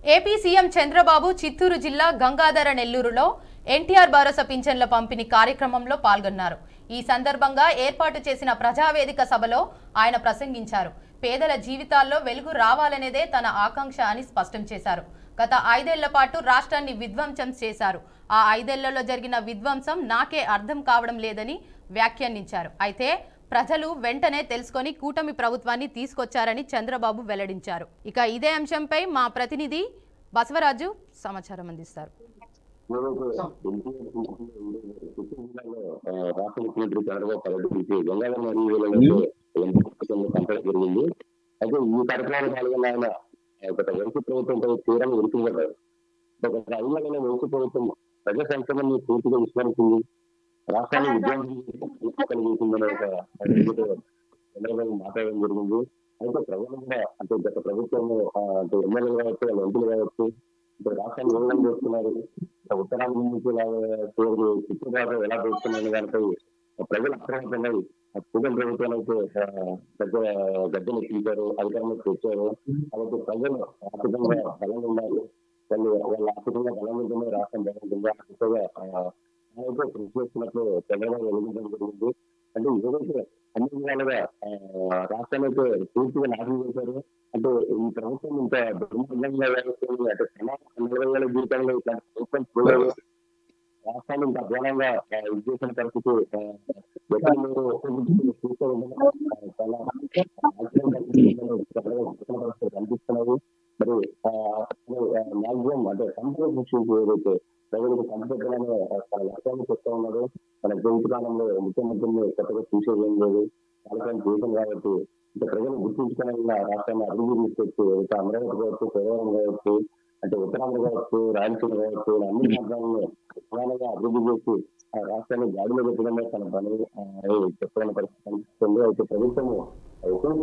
AP CM Chandrababu Chittoor జిల్లా గంగాధర నెల్లూరులో ఎన్టీఆర్ భరోసా పింఛన్ల పంపిణీ కార్యక్రమంలో పాల్గొన్నారు. ఈ సందర్భంగా ఏర్పాటు చేసిన ప్రజావేదిక సభలో ఆయన ప్రసంగించారు. పేదల జీవితాల్లో వెలుగు రావాలనేదే తన ఆకాంక్ష అని స్పష్టం చేశారు. గత 5 ఏళ్ల పాటు రాష్ట్రాన్ని విధ్వంసం చేశారు. ఆ 5 ఏళ్లలో జరిగిన విధ్వంసం నాకే అర్థం కావడం లేదని వ్యాఖ్యానించారు. అయితే ప్రజలు వెంటనే తెలుసుకొని కూటమి ప్రభుత్వాన్ని తీసుకొచ్చారని చంద్రబాబు వెల్లడించారు. ఇక ఇదే అంశంపై మా ప్రతినిధి బసవరాజు సమాచారం అందిస్తారు. రాష్ట్ర ముఖ్యమంత్రి చంద్రబాబు పర్యటించి గంగాధర పంపడం జరిగింది. అయితే ఈ కార్యక్రమానికి పాల్గొన్న ఆయన గత వైసీపీ ప్రభుత్వంపై తీవ్రంగా విరుచుకుపడ్డారు. గత 5 ఏళ్లలో వైసీపీ ప్రభుత్వం ప్రజా సంక్షేమాన్ని పూర్తిగా విస్మరించింది. రాష్ట్రాన్ని విధ్వంసం కలిగించిందని ఒక చంద్రబాబు మాట్లాడడం జరిగింది. అయితే ప్రజలు కూడా అంటే గత ప్రభుత్వం అంటే ఎమ్మెల్యేలు కావచ్చు, వాళ్ళ ఎంపీలు కావచ్చు, ఇప్పుడు రాష్ట్రాన్ని ఏ విధంగా చేస్తున్నారు, ఉత్తరాంధ్ర నుంచి చిత్రబాబు ఎలా చేస్తున్నారనే దానిపై ప్రజలు అప్రమత్తమై కూటమి ప్రభుత్వాన్ని అయితే పెద్ద గద్దెలు ఎక్కించారు, అధికారంలోకి వచ్చారు. కాబట్టి ప్రజలు ఆర్థికంగా బలంగా ఉండాలి, వాళ్ళ ఆర్థికంగా బలంగా ఉంటేనే రాష్ట్రం బాగుంటుందా అంతగా అయితే కృషి చేస్తున్నట్లు చంద్రబాబు వెలిగించడం జరిగింది. అంటే ఏదైతే అన్ని విధాలుగా రాష్ట్రాన్ని అయితే పూర్తిగా నాశనం చేశారు. అంటే ఈ ప్రభుత్వం ఇంత దుర్మార్గంగా వ్యవహరిస్తుంది. అంటే 40 ఏళ్ల జీవితంలో ఇట్లాంటి ప్రభుత్వం చూడలేదు. రాష్ట్రాన్ని ఇంత అధ్వానంగా ఇది చేసిన పరిస్థితి కనిపిస్తున్నది. మరి మ్యాక్సిమం అంటే సంపద సృష్టించి ఏదైతే ప్రజలకు సంపదనే తన లక్ష్యాన్ని చెప్తా ఉన్నాడు. తన జీవితకాలంలో ముఖ్యమంత్రిని కొత్తగా చూసేది ఏం లేదు. వాళ్ళకని దేశం కాబట్టి అంటే ప్రజలు గుర్తించుకునే రాష్ట్రాన్ని అభివృద్ధి తీసుకొచ్చి అమరావతి కావచ్చు, పోలవరం కావచ్చు, అంటే ఉత్తరాంధ్ర కావచ్చు, రాయలసీమ కావచ్చు, అన్ని ప్రాంతాలను ప్రధానంగా అభివృద్ధి చేసి ఆ రాష్ట్రాన్ని గాడిలో పెట్టడమే తన పని చెప్పడం పరిస్థితి కనిపిస్తుంది. అయితే ప్రభుత్వము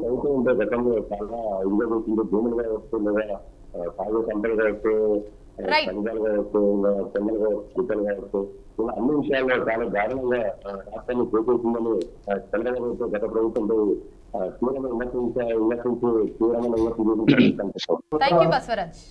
ప్రభుత్వం ఉంటే గతంలో చాలా ఇదిగా చేసింది. భూములు కావచ్చు, లేదా సాగు సంపదలు కావచ్చు, ఖనిజాలు కావచ్చు, చెమ్మలు కావచ్చు, గుట్టలు కావచ్చు, ఇలా అన్ని విషయాల్లో చాలా దారుణంగా రాష్ట్రాన్ని చేసేసిందని చంద్రబాబు గత ప్రభుత్వంపై తీవ్రమైన విమర్శించి తీవ్రమైన విమర్శలు థాంక్యూ బసవరాజ్.